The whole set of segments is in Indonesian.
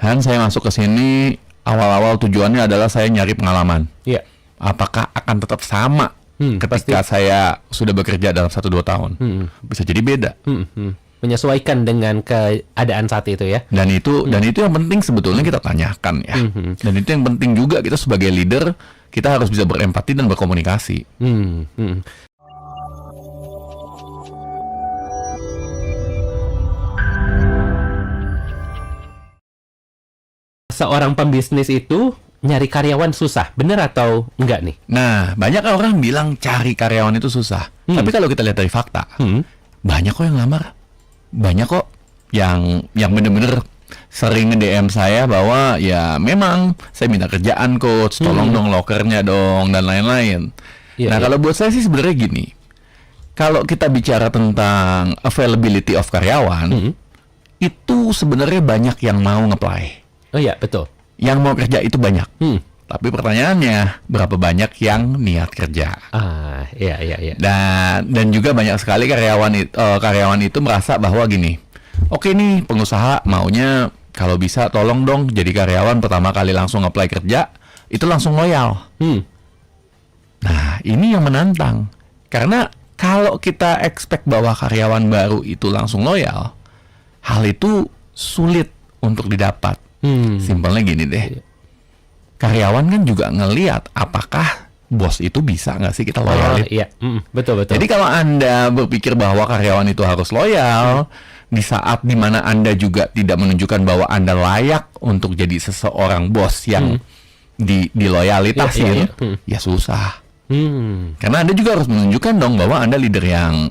Han, saya masuk ke sini awal-awal tujuannya adalah saya nyari pengalaman. Iya. Apakah akan tetap sama ketika saya sudah bekerja dalam 1-2 tahun? Bisa jadi beda. Menyesuaikan dengan keadaan saat itu ya. Dan itu yang penting sebetulnya kita tanyakan ya. Dan itu yang penting juga kita sebagai leader, kita harus bisa berempati dan berkomunikasi. Seorang pembisnis itu nyari karyawan susah, bener atau enggak nih? Nah, banyak orang bilang cari karyawan itu susah. Tapi kalau kita lihat dari fakta, banyak kok yang lamar. Banyak kok yang bener-bener sering nge-DM saya bahwa ya memang saya minta kerjaan coach, tolong dong lokernya dong, dan lain-lain. Nah, kalau buat saya sih sebenarnya gini. Kalau kita bicara tentang availability of karyawan, itu sebenarnya banyak yang mau nge-apply. Oh iya, betul. Yang mau kerja itu banyak. Tapi pertanyaannya, berapa banyak yang niat kerja? Iya. Dan juga banyak sekali karyawan itu merasa bahwa gini, oke nih pengusaha maunya kalau bisa tolong dong jadi karyawan pertama kali langsung apply kerja, itu langsung loyal. Nah, ini yang menantang. Karena kalau kita expect bahwa karyawan baru itu langsung loyal, hal itu sulit untuk didapat. Simpelnya gini deh, karyawan kan juga ngelihat apakah bos itu bisa nggak sih kita loyalin. Betul. Jadi kalau Anda berpikir bahwa karyawan itu harus loyal, di saat dimana Anda juga tidak menunjukkan bahwa Anda layak untuk jadi seseorang bos yang diloyalitasin, ya susah. Karena Anda juga harus menunjukkan dong bahwa Anda leader yang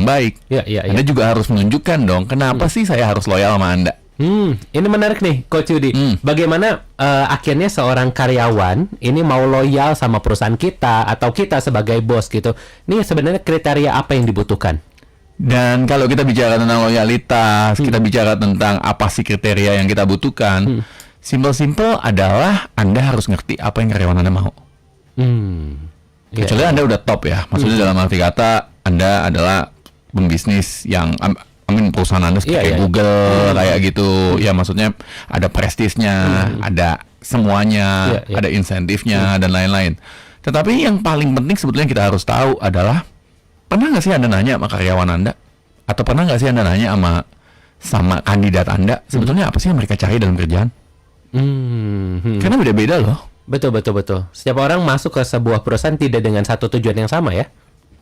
baik. Anda juga harus menunjukkan dong kenapa sih saya harus loyal sama Anda. Ini menarik nih, Coach Yudi. Bagaimana akhirnya seorang karyawan ini mau loyal sama perusahaan kita atau kita sebagai bos gitu? Ini sebenarnya kriteria apa yang dibutuhkan? Dan kalau kita bicara tentang loyalitas, kita bicara tentang apa sih kriteria yang kita butuhkan, simple adalah Anda harus ngerti apa yang karyawan Anda mau. Kecuali Anda udah top ya, maksudnya dalam arti kata Anda adalah pembisnis yang perusahaan Anda seperti Google kayak gitu, ya maksudnya ada prestisnya, ada semuanya, ada insentifnya dan lain-lain. Tetapi yang paling penting sebetulnya kita harus tahu adalah pernah nggak sih Anda nanya sama karyawan Anda, atau pernah nggak sih Anda nanya sama kandidat Anda sebetulnya apa sih yang mereka cari dalam kerjaan? Karena beda-beda loh. Betul. Setiap orang masuk ke sebuah perusahaan tidak dengan satu tujuan yang sama ya.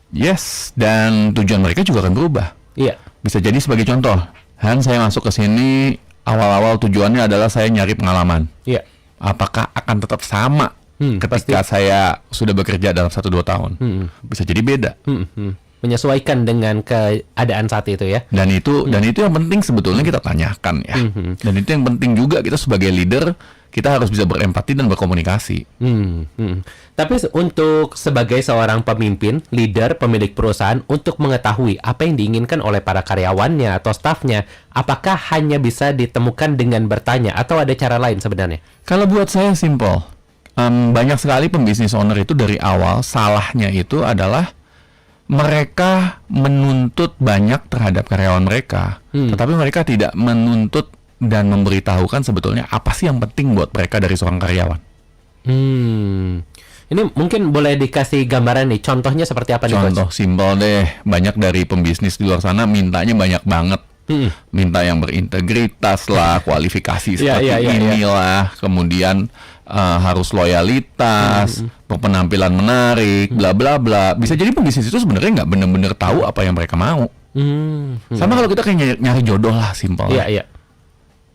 Yes, dan tujuan mereka juga akan berubah. Iya. Bisa jadi sebagai contoh, Han, saya masuk ke sini awal-awal tujuannya adalah saya nyari pengalaman. Iya. Apakah akan tetap sama ketika saya sudah bekerja dalam 1-2 tahun? Bisa jadi beda. Menyesuaikan dengan keadaan saat itu ya. Dan itu yang penting sebetulnya kita tanyakan ya. Dan itu yang penting juga kita sebagai leader, kita harus bisa berempati dan berkomunikasi. Tapi untuk sebagai seorang pemimpin, leader, pemilik perusahaan, untuk mengetahui apa yang diinginkan oleh para karyawannya atau stafnya, apakah hanya bisa ditemukan dengan bertanya atau ada cara lain sebenarnya? Kalau buat saya simple. Banyak sekali pembisnis owner itu dari awal salahnya itu adalah mereka menuntut banyak terhadap karyawan mereka, tetapi mereka tidak menuntut dan memberitahukan sebetulnya apa sih yang penting buat mereka dari seorang karyawan. Ini mungkin boleh dikasih gambaran nih, contohnya seperti apa nih, Coach? Contoh simpel deh, banyak dari pembisnis di luar sana mintanya banyak banget. Minta yang berintegritas lah, kualifikasi seperti inilah, kemudian harus loyalitas, berpenampilan menarik, bla bla bla. Bisa jadi pembisnis itu sebenarnya nggak benar-benar tahu apa yang mereka mau. Sama kalau kita kayak nyari jodoh lah, simpel. Iya.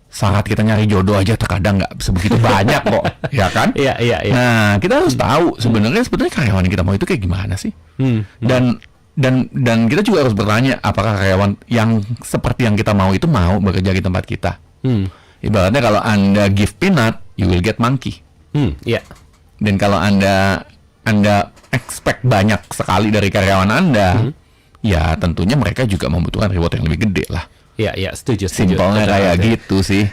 Saat kita nyari jodoh aja terkadang nggak sebegitu banyak kok, ya kan? Iya. Nah, kita harus tahu sebetulnya karyawan yang kita mau itu kayak gimana sih? Dan kita juga harus bertanya apakah karyawan yang seperti yang kita mau itu mau bekerja di tempat kita. Ibaratnya kalau Anda give peanut, you will get monkey. Iya. Dan kalau Anda expect banyak sekali dari karyawan Anda, ya tentunya mereka juga membutuhkan reward yang lebih gede lah. Iya, setuju. Simpelnya kayak gitu sih.